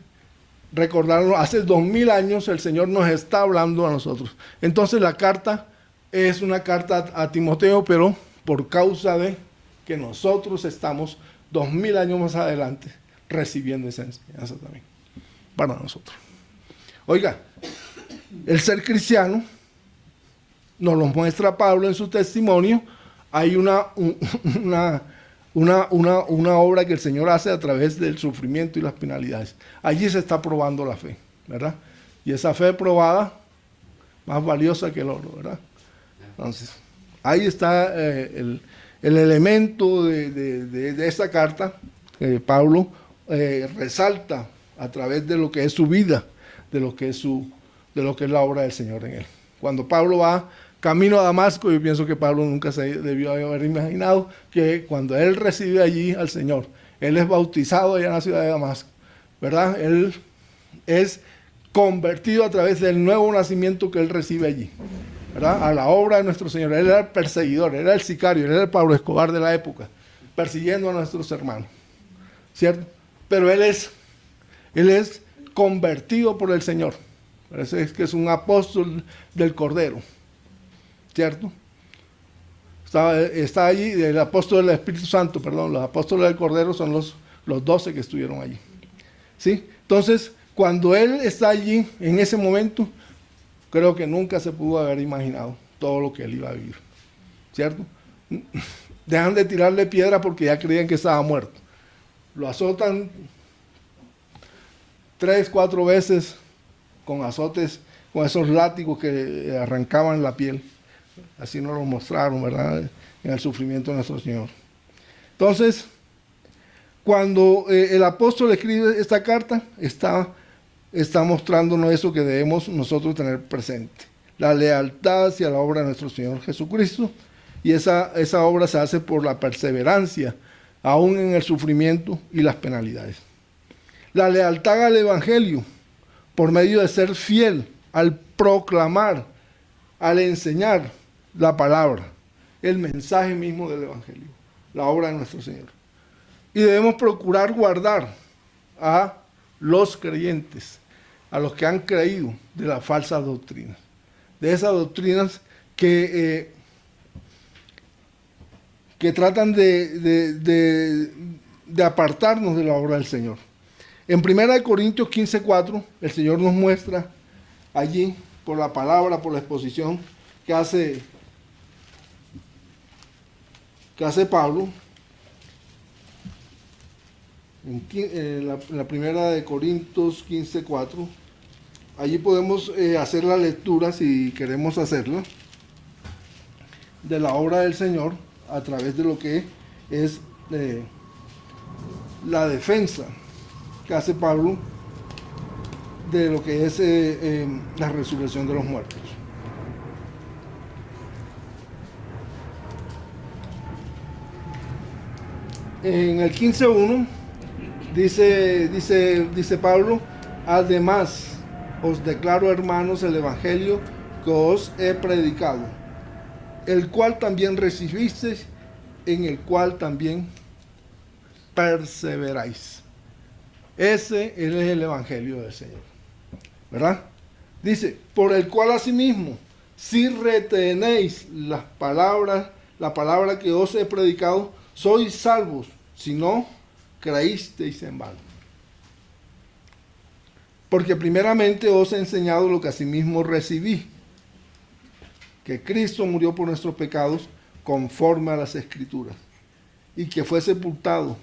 Recordarlo, hace 2000 años el Señor nos está hablando a nosotros. Entonces la carta es una carta a Timoteo, pero por causa de que nosotros estamos 2000 años más adelante recibiendo esa enseñanza también para nosotros. Oiga, el ser cristiano nos lo muestra Pablo en su testimonio. Hay una obra que el Señor hace a través del sufrimiento y las penalidades. Allí se está probando la fe, ¿verdad? Y esa fe probada, más valiosa que el oro, ¿verdad? Entonces, ahí está el elemento de esta carta que Pablo resalta a través de lo que es su vida, de lo que es la obra del Señor en él. Cuando Pablo va camino a Damasco, yo pienso que Pablo nunca se debió haber imaginado que cuando él recibe allí al Señor, él es bautizado allá en la ciudad de Damasco, ¿verdad? Él es convertido a través del nuevo nacimiento que él recibe allí, ¿verdad? A la obra de nuestro Señor. Él era el perseguidor, él era el sicario, él era el Pablo Escobar de la época, persiguiendo a nuestros hermanos, ¿cierto? Pero él es convertido por el Señor. Parece que es un apóstol del Cordero, ¿cierto? Está allí, el apóstol del Espíritu Santo, perdón, los apóstoles del Cordero son los 12 que estuvieron allí, ¿sí? Entonces, cuando él está allí, en ese momento, creo que nunca se pudo haber imaginado todo lo que él iba a vivir, ¿cierto? Dejan de tirarle piedra porque ya creían que estaba muerto. Lo azotan 3, 4 veces con azotes, con esos látigos que arrancaban la piel. Así nos lo mostraron, ¿verdad? En el sufrimiento de nuestro Señor. Entonces, cuando el apóstol escribe esta carta, está mostrándonos eso que debemos nosotros tener presente. La lealtad hacia la obra de nuestro Señor Jesucristo. Y esa obra se hace por la perseverancia, aún en el sufrimiento y las penalidades. La lealtad al Evangelio, por medio de ser fiel al proclamar, al enseñar la palabra, el mensaje mismo del Evangelio, la obra de nuestro Señor. Y debemos procurar guardar a los creyentes, a los que han creído de las falsas doctrinas, de esas doctrinas que tratan de apartarnos de la obra del Señor. En 1 Corintios 15:4, el Señor nos muestra allí, por la palabra, por la exposición que hace Pablo, en la primera de Corintios 15:4, allí podemos hacer la lectura, si queremos hacerla, de la obra del Señor a través de lo que es la defensa que hace Pablo de lo que es la resurrección de los muertos. En el 15:1 dice Pablo, además os declaro, hermanos, el evangelio que os he predicado, el cual también recibisteis, en el cual también perseveráis. Ese es el evangelio del Señor, ¿verdad? Dice, por el cual asimismo, si retenéis la palabra que os he predicado, sois salvos, si no creísteis en vano. Porque primeramente os he enseñado lo que asimismo recibí, que Cristo murió por nuestros pecados conforme a las Escrituras, y que fue sepultado,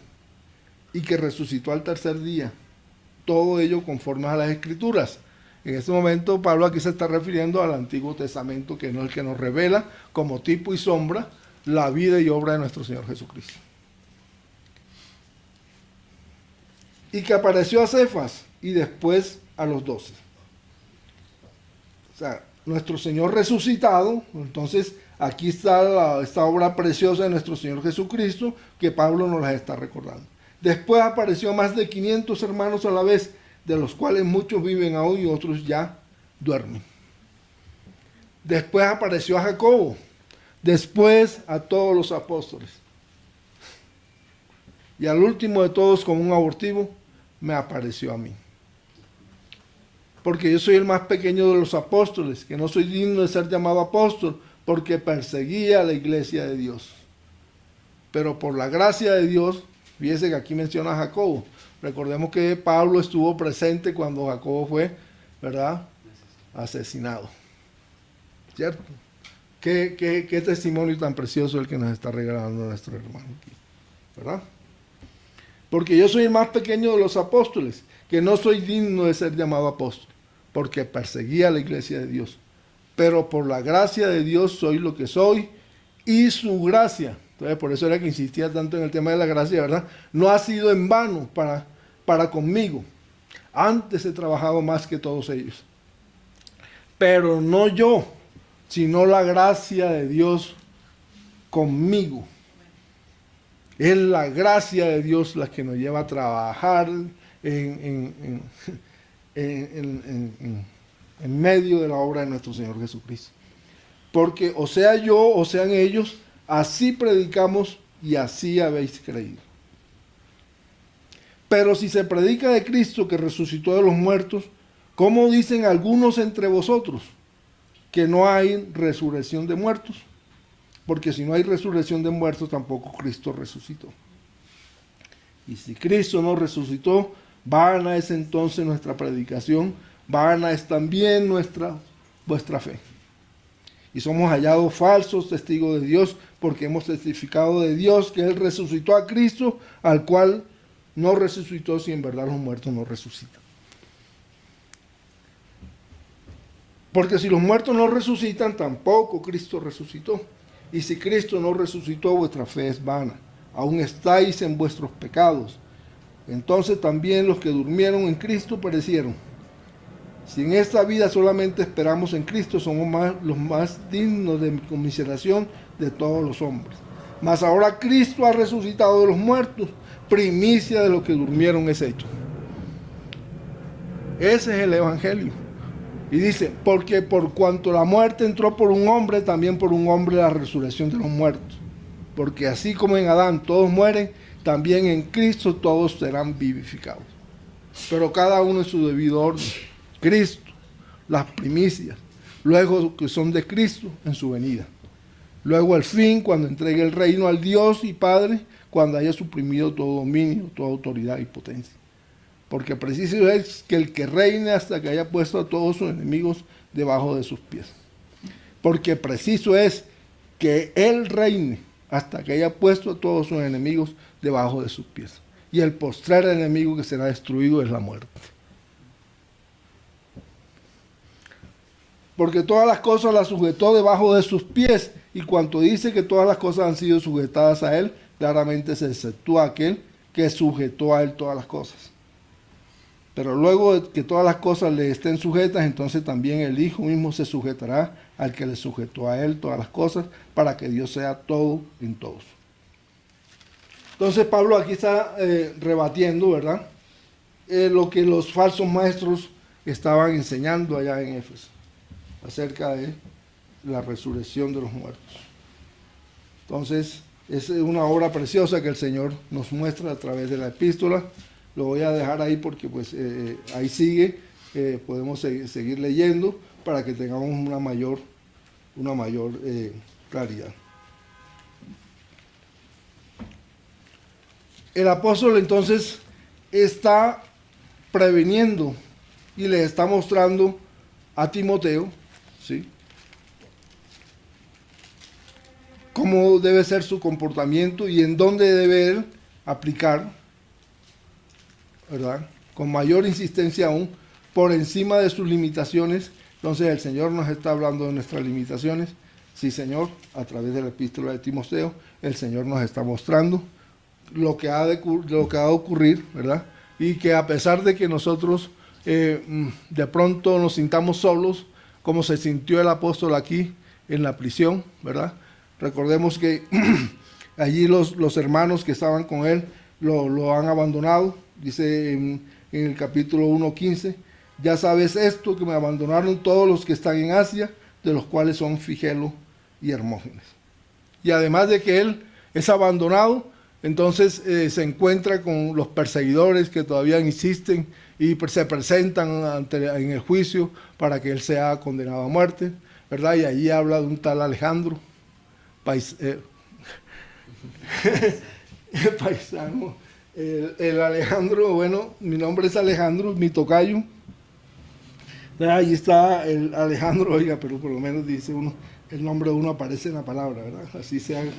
y que resucitó al tercer día, todo ello conforme a las Escrituras. En este momento Pablo aquí se está refiriendo al Antiguo Testamento, que no es el que nos revela como tipo y sombra la vida y obra de nuestro Señor Jesucristo. Y que apareció a Cefas y después a los 12. O sea, nuestro Señor resucitado. Entonces aquí está esta obra preciosa de nuestro Señor Jesucristo, que Pablo nos la está recordando. Después apareció a más de 500 hermanos a la vez, de los cuales muchos viven aún y otros ya duermen. Después apareció a Jacobo, después a todos los apóstoles. Y al último de todos, como un abortivo, me apareció a mí. Porque yo soy el más pequeño de los apóstoles, que no soy digno de ser llamado apóstol, porque perseguía a la iglesia de Dios. Pero por la gracia de Dios, fíjese que aquí menciona a Jacobo. Recordemos que Pablo estuvo presente cuando Jacobo fue, ¿verdad?, asesinado. ¿Cierto? Qué testimonio tan precioso el que nos está regalando nuestro hermano aquí, ¿verdad? Porque yo soy el más pequeño de los apóstoles, que no soy digno de ser llamado apóstol, porque perseguía a la iglesia de Dios. Pero por la gracia de Dios soy lo que soy, y su gracia. Entonces, por eso era que insistía tanto en el tema de la gracia, ¿verdad? No ha sido en vano para conmigo. Antes he trabajado más que todos ellos. Pero no yo, sino la gracia de Dios conmigo. Es la gracia de Dios la que nos lleva a trabajar en medio de la obra de nuestro Señor Jesucristo. Porque o sea yo o sean ellos, así predicamos y así habéis creído. Pero si se predica de Cristo que resucitó de los muertos, ¿cómo dicen algunos entre vosotros que no hay resurrección de muertos? Porque si no hay resurrección de muertos, tampoco Cristo resucitó. Y si Cristo no resucitó, vana es entonces nuestra predicación, vana es también vuestra fe. Y somos hallados falsos testigos de Dios, porque hemos testificado de Dios que Él resucitó a Cristo, al cual no resucitó si en verdad los muertos no resucitan. Porque si los muertos no resucitan, tampoco Cristo resucitó. Y si Cristo no resucitó, vuestra fe es vana. Aún estáis en vuestros pecados. Entonces también los que durmieron en Cristo perecieron. Si en esta vida solamente esperamos en Cristo, somos los más dignos de conmiseración de todos los hombres. Mas ahora Cristo ha resucitado de los muertos, primicia de los que durmieron es hecho. Ese es el Evangelio. Y dice, porque por cuanto la muerte entró por un hombre, también por un hombre la resurrección de los muertos. Porque así como en Adán todos mueren, también en Cristo todos serán vivificados. Pero cada uno en su debido orden. Cristo, las primicias, luego que son de Cristo en su venida. Luego el fin, cuando entregue el reino al Dios y Padre, cuando haya suprimido todo dominio, toda autoridad y potencia. Porque preciso es que el que reine hasta que haya puesto a todos sus enemigos debajo de sus pies. Porque preciso es que Él reine hasta que haya puesto a todos sus enemigos debajo de sus pies. Y el postrer enemigo que será destruido es la muerte. Porque todas las cosas las sujetó debajo de sus pies, y cuanto dice que todas las cosas han sido sujetadas a Él, claramente se exceptúa aquel que sujetó a Él todas las cosas. Pero luego de que todas las cosas le estén sujetas, entonces también el Hijo mismo se sujetará al que le sujetó a Él todas las cosas, para que Dios sea todo en todos. Entonces Pablo aquí está rebatiendo, ¿verdad?, lo que los falsos maestros estaban enseñando allá en Éfeso, acerca de la resurrección de los muertos. Entonces, es una obra preciosa que el Señor nos muestra a través de la epístola. Lo voy a dejar ahí porque pues ahí sigue, podemos seguir leyendo para que tengamos una mayor una mayor claridad. El apóstol entonces está previniendo y le está mostrando a Timoteo, ¿sí?, cómo debe ser su comportamiento y en dónde debe él aplicar, ¿verdad?, con mayor insistencia aún, por encima de sus limitaciones. Entonces el Señor nos está hablando de nuestras limitaciones. Sí, Señor, a través de la epístola de Timoteo, el Señor nos está mostrando lo que ha de ocurrir, ¿verdad? Y que a pesar de que nosotros de pronto nos sintamos solos, como se sintió el apóstol aquí en la prisión, ¿verdad? Recordemos que allí los hermanos que estaban con él lo han abandonado. Dice en el capítulo 1:15, ya sabes esto, que me abandonaron todos los que están en Asia, de los cuales son Figelo y Hermógenes. Y además de que él es abandonado, entonces se encuentra con los perseguidores que todavía insisten y se presentan en el juicio para que él sea condenado a muerte, ¿verdad? Y allí habla de un tal Alejandro, paisano. El Alejandro, bueno, mi nombre es Alejandro, mi tocayo. Ahí está el Alejandro, oiga, pero por lo menos dice uno, el nombre de uno aparece en la palabra, ¿verdad? Así se haga.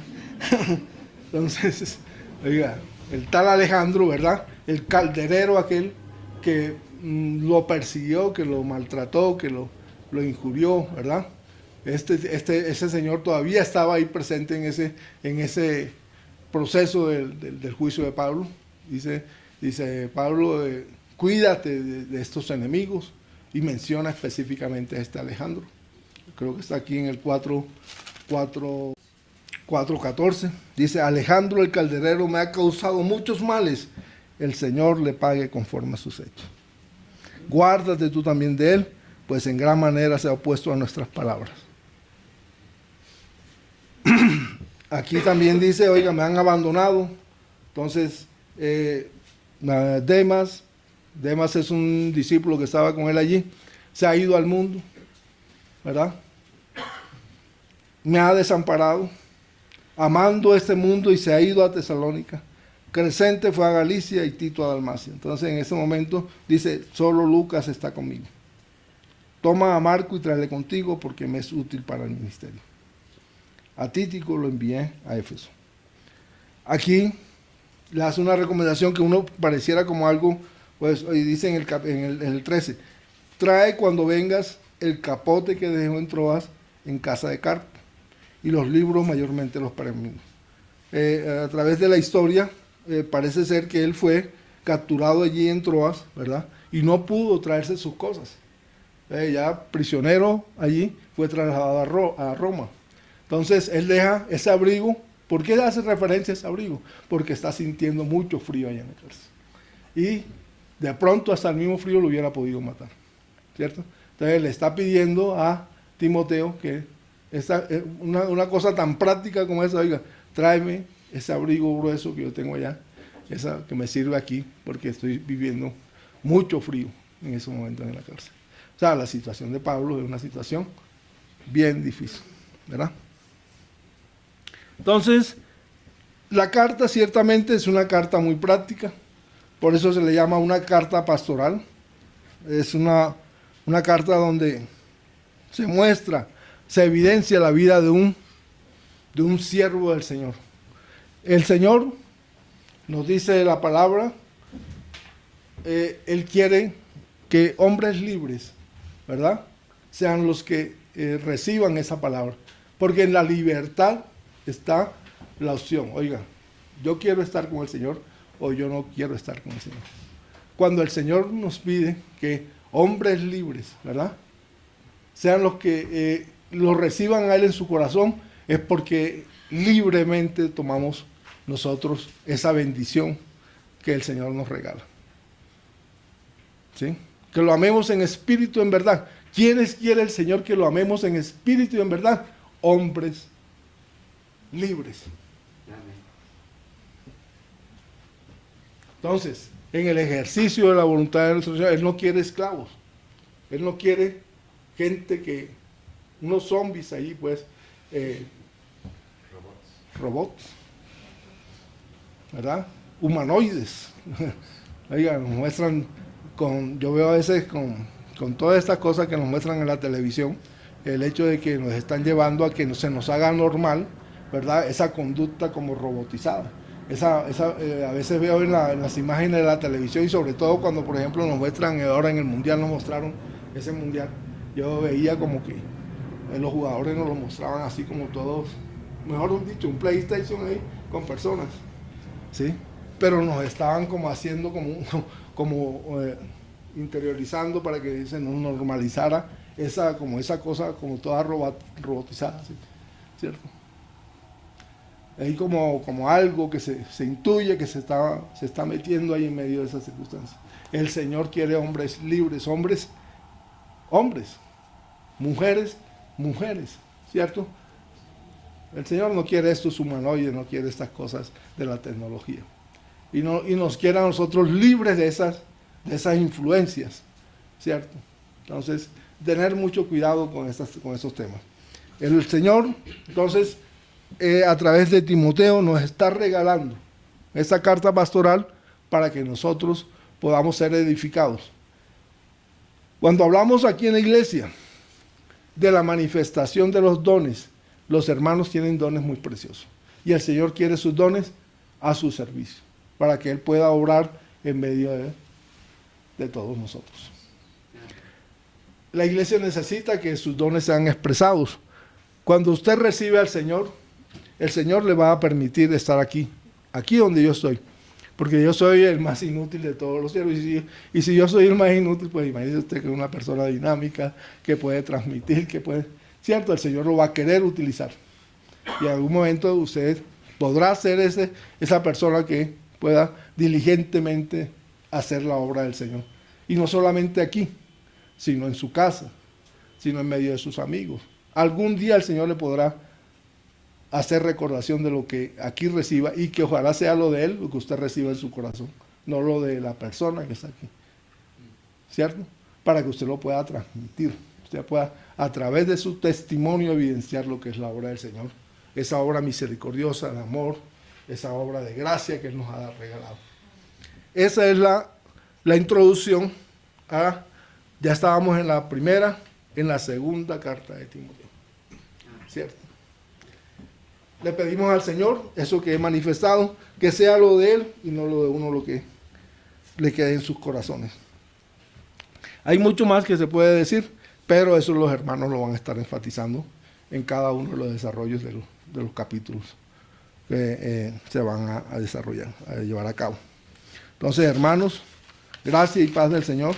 Entonces, oiga, el tal Alejandro, ¿verdad? El calderero aquel que lo persiguió, que lo maltrató, que lo injurió, ¿verdad? Ese señor todavía estaba ahí presente en ese proceso del juicio de Pablo. Dice Pablo, cuídate de estos enemigos, y menciona específicamente a este Alejandro. Creo que está aquí en el 4:14. Dice, Alejandro el calderero me ha causado muchos males, el Señor le pague conforme a sus hechos. Guárdate tú también de él, pues en gran manera se ha opuesto a nuestras palabras. Aquí también dice, oiga, me han abandonado. Entonces, Demas es un discípulo que estaba con él allí, se ha ido al mundo, ¿verdad? Me ha desamparado, amando este mundo, y se ha ido a Tesalónica. Crescente fue a Galicia y Tito a Dalmacia. Entonces en ese momento dice, solo Lucas está conmigo. Toma a Marco y tráele contigo porque me es útil para el ministerio. A Tíquico lo envié a Éfeso. Aquí le hace una recomendación que uno pareciera como algo, pues, y dice en el 13, trae cuando vengas el capote que dejó en Troas en casa de Carpo, y los libros, mayormente los pergaminos. A través de la historia, parece ser que él fue capturado allí en Troas, ¿verdad? Y no pudo traerse sus cosas. Ya prisionero allí, fue trasladado a Roma. Entonces él deja ese abrigo. ¿Por qué hace referencia a ese abrigo? Porque está sintiendo mucho frío allá en la cárcel. Y de pronto hasta el mismo frío lo hubiera podido matar, ¿cierto? Entonces le está pidiendo a Timoteo que una cosa tan práctica como esa, oiga, tráeme ese abrigo grueso que yo tengo allá, esa que me sirve aquí, porque estoy viviendo mucho frío en ese momento en la cárcel. O sea, la situación de Pablo es una situación bien difícil, ¿verdad? Entonces, la carta ciertamente es una carta muy práctica, por eso se le llama una carta pastoral. Es una carta donde se muestra, se evidencia la vida de un siervo del Señor. El Señor, nos dice la palabra, Él quiere que hombres libres, ¿verdad?, sean los que reciban esa palabra, porque en la libertad está la opción. Oiga, yo quiero estar con el Señor o yo no quiero estar con el Señor. Cuando el Señor nos pide que hombres libres, ¿verdad?, sean los que lo reciban a Él en su corazón, es porque libremente tomamos nosotros esa bendición que el Señor nos regala. ¿Sí? Que lo amemos en espíritu y en verdad. ¿Quiénes quiere el Señor que lo amemos en espíritu y en verdad? Hombres libres. Entonces, en el ejercicio de la voluntad de nuestro Señor, Él no quiere esclavos. Él no quiere gente que unos zombies ahí, pues, robots, ¿verdad? Humanoides. Oiga, nos muestran, yo veo a veces con todas estas cosas que nos muestran en la televisión, el hecho de que nos están llevando a que se nos haga normal, ¿verdad? Esa conducta como robotizada. A veces veo en las imágenes de la televisión, y sobre todo cuando, por ejemplo, nos muestran, ahora en el Mundial nos mostraron ese Mundial, yo veía como que los jugadores nos lo mostraban así como todos, mejor dicho, un PlayStation ahí con personas, ¿sí? Pero nos estaban como haciendo interiorizando para que se nos normalizara esa cosa como toda robotizada, ¿sí? ¿Cierto? Hay como algo que se intuye que se está metiendo ahí en medio de esas circunstancias. El Señor quiere hombres libres, hombres, mujeres, ¿cierto? El Señor no quiere estos humanoides, no quiere estas cosas de la tecnología. Y nos quiere a nosotros libres de esas influencias, ¿cierto? Entonces, tener mucho cuidado con esos temas. El Señor, entonces, a través de Timoteo nos está regalando esta carta pastoral para que nosotros podamos ser edificados. Cuando hablamos aquí en la iglesia de la manifestación de los dones, los hermanos tienen dones muy preciosos y el Señor quiere sus dones a su servicio para que Él pueda obrar en medio de todos nosotros. La iglesia necesita que sus dones sean expresados. Cuando usted recibe al Señor, el Señor le va a permitir estar aquí donde yo estoy, porque yo soy el más inútil de todos los siervos, y si yo soy el más inútil, pues imagínese usted que es una persona dinámica, que puede transmitir, ¿cierto? El Señor lo va a querer utilizar, y en algún momento usted podrá ser esa persona que pueda diligentemente hacer la obra del Señor, y no solamente aquí, sino en su casa, sino en medio de sus amigos. Algún día el Señor le podrá hacer recordación de lo que aquí reciba, y que ojalá sea lo de Él, lo que usted reciba en su corazón, no lo de la persona que está aquí, ¿cierto? Para que usted lo pueda transmitir, usted pueda a través de su testimonio evidenciar lo que es la obra del Señor, esa obra misericordiosa de amor, esa obra de gracia que Él nos ha regalado. Esa es la introducción ya estábamos en la primera, en la segunda carta de Timoteo, ¿cierto? Le pedimos al Señor, eso que he manifestado, que sea lo de Él y no lo de uno lo que le quede en sus corazones. Hay mucho más que se puede decir, pero eso los hermanos lo van a estar enfatizando en cada uno de los desarrollos de los capítulos que se van a desarrollar, a llevar a cabo. Entonces, hermanos, gracia y paz del Señor,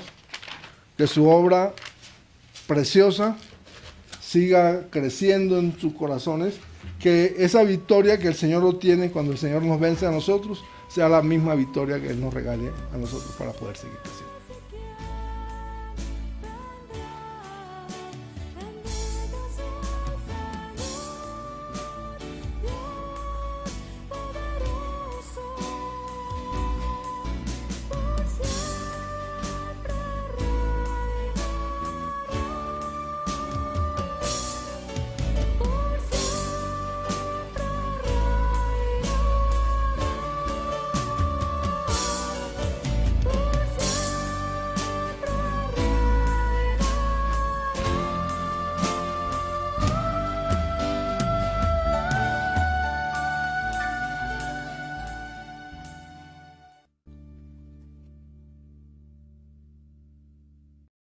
que su obra preciosa siga creciendo en sus corazones, que esa victoria que el Señor obtiene cuando el Señor nos vence a nosotros sea la misma victoria que Él nos regale a nosotros para poder seguir creciendo.